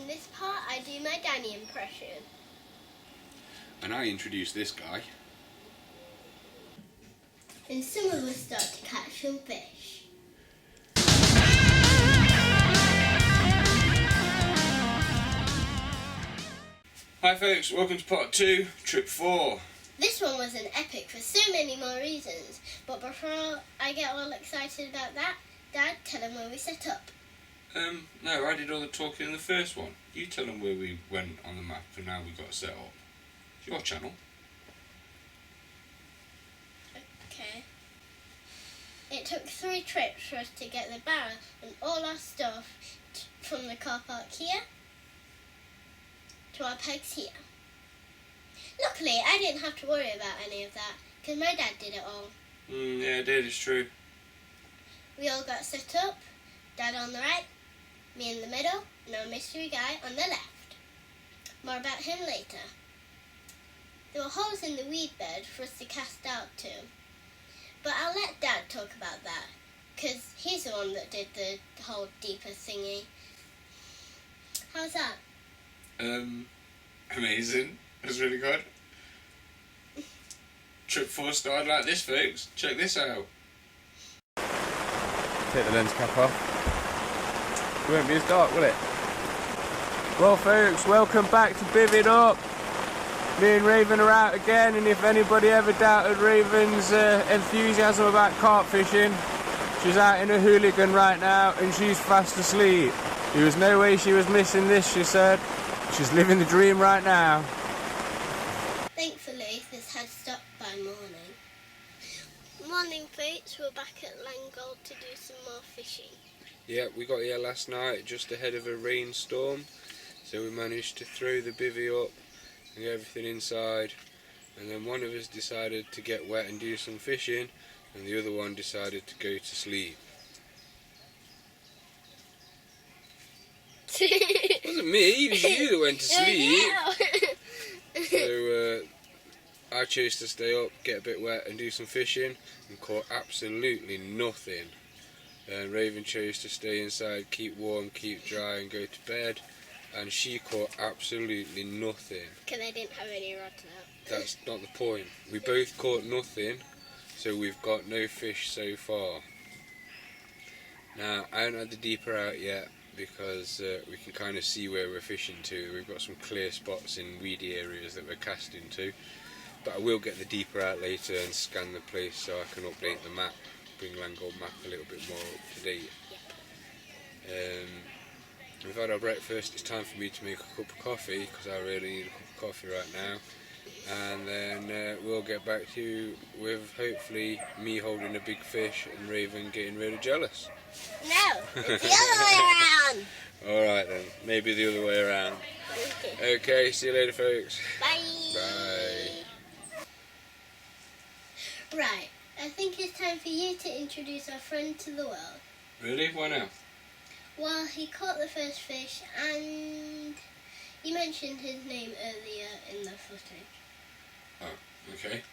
in this part I do my Danny impression. And I introduce this guy. And some of us start to catch some fish. Hi folks, welcome to part 2, trip 4. This one was an epic for so many more reasons, but before I get all excited about that, Dad, tell them where we set up. No, I did all the talking in the first one. You tell them where we went on the map and now we got set up. It's your channel. Okay. It took 3 trips for us to get the barrel and all our stuff from the car park here to our pegs here. Luckily, I didn't have to worry about any of that because my dad did it all. Yeah, it did, it's true. We all got set up, Dad on the right, me in the middle, and our mystery guy on the left. More about him later. There were holes in the weed bed for us to cast out to, but I'll let Dad talk about that because he's the one that did the whole deeper thingy. How's that? Amazing. It was really good. Trip 4 started like this, folks. Check this out. Take the lens cap off. It won't be as dark, will it? Well, folks, welcome back to Bivvied Up. Me and Raven are out again, and if anybody ever doubted Raven's enthusiasm about carp fishing, she's out in a hooligan right now, and she's fast asleep. There was no way she was missing this, she said. She's living the dream right now. Thankfully, this had stopped by morning. Morning, folks. We're back at Langold to do some more fishing. Yeah, we got here last night just ahead of a rainstorm, so we managed to throw the bivvy up and get everything inside, and then one of us decided to get wet and do some fishing, and the other one decided to go to sleep. It wasn't me, it was you that went to sleep. So I chose to stay up, get a bit wet and do some fishing, and caught absolutely nothing. And Raven chose to stay inside, keep warm, keep dry and go to bed, and she caught absolutely nothing. Because I didn't have any rods out. That's not the point. We both caught nothing, so we've got no fish so far. Now, I haven't had the deeper out yet because we can kind of see where we're fishing to. We've got some clear spots in weedy areas that we're casting to, but I will get the deeper out later and scan the place so I can update the map, bring Langold map a little bit more up to date. We've had our breakfast. It's time for me to make a cup of coffee because I really need a cup of coffee right now, and then we'll get back to you with hopefully me holding a big fish and Raven getting really jealous. No, it's the other way around. Alright then, maybe the other way around. Okay, see you later, folks. Bye. Bye. Right, I think it's time for you to introduce our friend to the world. Really? Why now? Well, he caught the first fish and you mentioned his name earlier in the footage. Oh, okay.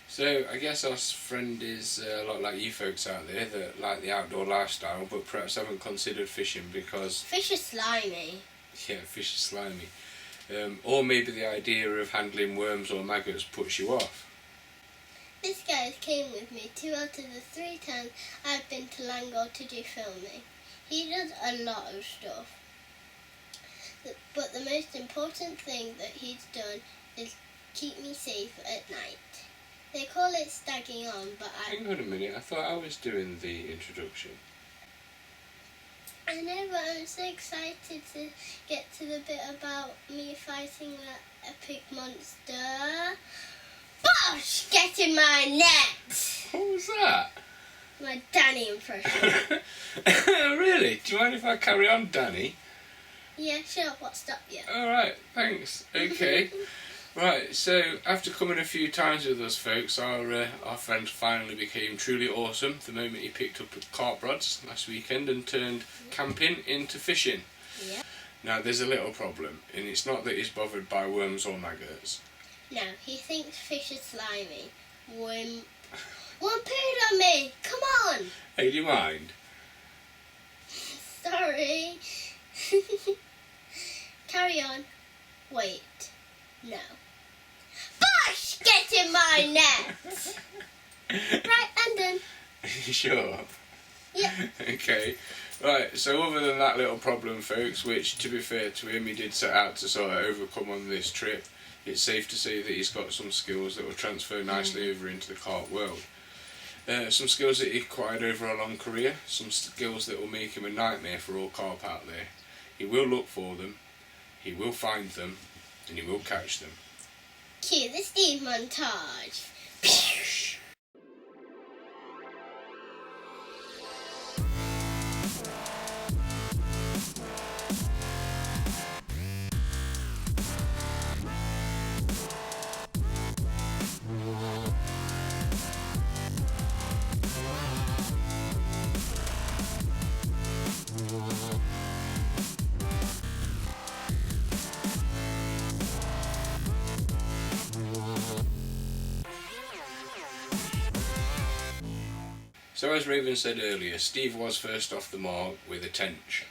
So, I guess our friend is a lot like you folks out there that like the outdoor lifestyle but perhaps haven't considered fishing because... Fish are slimy. Yeah, fish are slimy. Or maybe the idea of handling worms or maggots puts you off. This guy came with me 2 out of the 3 times I've been to Langold to do filming. He does a lot of stuff. But the most important thing that he's done is keep me safe at night. They call it stagging on, but Hang on a minute, I thought I was doing the introduction. I know, but I'm so excited to get to the bit about me fighting that epic monster. Bosh! Get in my net! What was that? My Danny impression. Really? Do you mind if I carry on, Danny? Yeah, sure. What stopped you? Alright, thanks. Okay. Right, so after coming a few times with us folks, our friend finally became truly awesome the moment he picked up carp rods last weekend and turned camping into fishing. Yeah. Now there's a little problem, and it's not that he's bothered by worms or maggots. No, he thinks fish are slimy. One pooed on me! Come on! Hey, do you mind? Sorry. carry on. Wait, no. Bosh! Get in my net! Right, I'm done. You sure? Yep. Okay. Right, so other than that little problem, folks, which, to be fair to him, he did set out to sort of overcome on this trip, it's safe to say that he's got some skills that will transfer nicely over into the kart world. Some skills that he acquired over a long career, some skills that will make him a nightmare for all carp out there. He will look for them, he will find them, and he will catch them. Cue the Steve montage. So as Raven said earlier, Steve was first off the mark with a tench.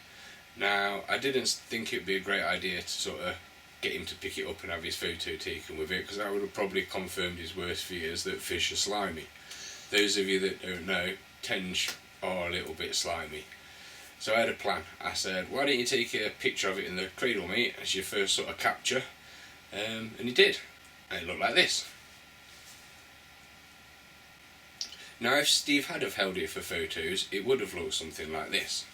Now, I didn't think it would be a great idea to sort of get him to pick it up and have his photo taken with it, because that would have probably confirmed his worst fears that fish are slimy. Those of you that don't know, tench are a little bit slimy. So I had a plan. I said, why don't you take a picture of it in the cradle, mate, as your first sort of capture. And he did. And it looked like this. Now, if Steve had have held it for photos, it would have looked something like this.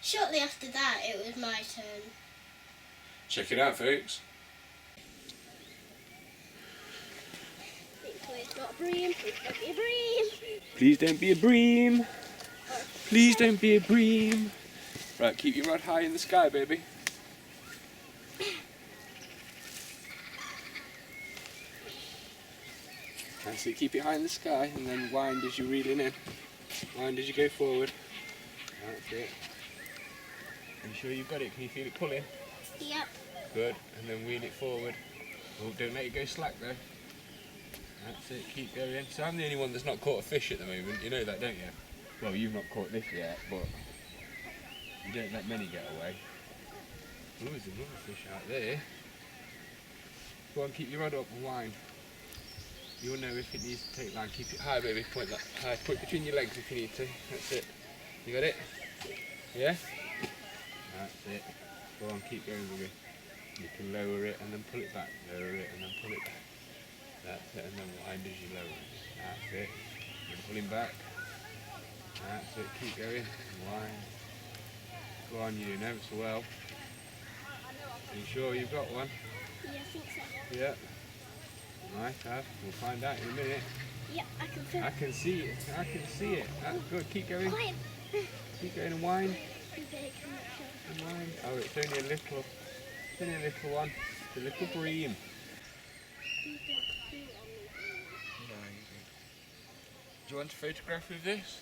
Shortly after that, it was my turn. Check it out, folks. Please not a bream. Please don't be a bream. Please don't be a bream. Please don't be a bream. Right, keep your rod high in the sky, baby. That's it, keep it high in the sky and then wind as you're reeling in. Wind as you go forward. That's it. Are you sure you've got it? Can you feel it pulling? Yep. Good, and then wheel it forward. Oh, don't let it go slack though. That's it, keep going. So I'm the only one that's not caught a fish at the moment, you know that, don't you? Well, you've not caught this yet, but you don't let many get away. Oh, there's another fish out there. Go on, keep your rod up and wind. You'll know if it needs to take line. Keep it high, baby. Point that high. Put it between your legs if you need to. That's it. You got it? Yeah? That's it. Go on, keep going, baby. You can lower it and then pull it back. Lower it and then pull it back. That's it. And then wind as you lower it. That's it. Then pull him back. That's it. Keep going. Wind. Go on, you're doing ever so well. Are you sure you've got one? Yeah, I think so. Yeah. Nice, Have. We'll find out in a minute. Yep, I can feel it. I can see it. I can see it. That's good. Keep going. Quiet. Keep going and wind. Okay, come on, show. And wind. Oh, it's only a little. It's only a little one. It's a little bream. Do you want a photograph of this?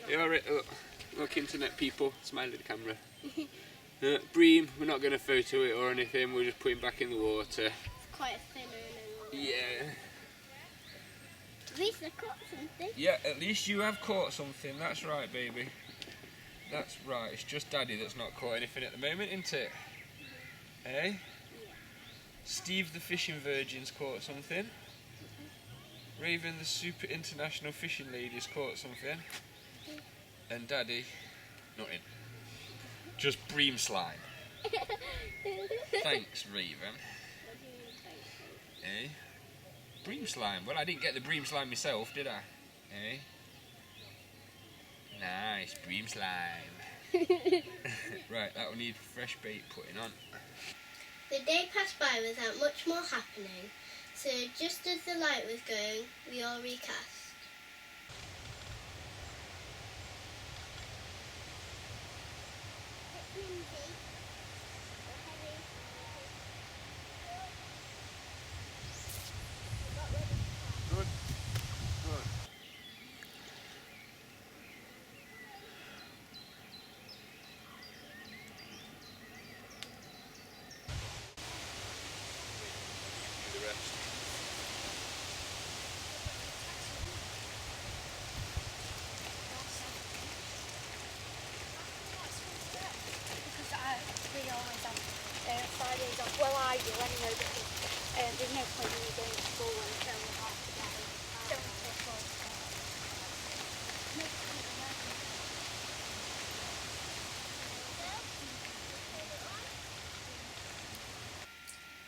You alright? Look, internet people. Smile at the camera. Bream. We're not going to photo it or anything. We'll just put him back in the water. It's quite a thinner. Yeah. At least I caught something. Yeah, at least you have caught something. That's right, baby. That's right. It's just Daddy that's not caught anything at the moment, isn't it? Eh? Yeah. Steve the fishing virgin's caught something. Raven the super international fishing lady's caught something. And Daddy, nothing. Just bream slime. Thanks, Raven. Eh? Bream slime. Well, I didn't get the bream slime myself, did I? Eh? Nice, bream slime. Right, that will need fresh bait putting on. The day passed by without much more happening, so just as the light was going, we all recast. ideal anyway, because there's no point in you going to school when it's only half the day.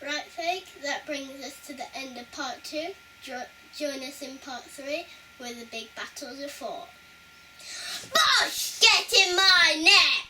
Right, Faye, that brings us to the end of part 2. Join us in part 3, where the big battles are fought. Bosh! Get in my net!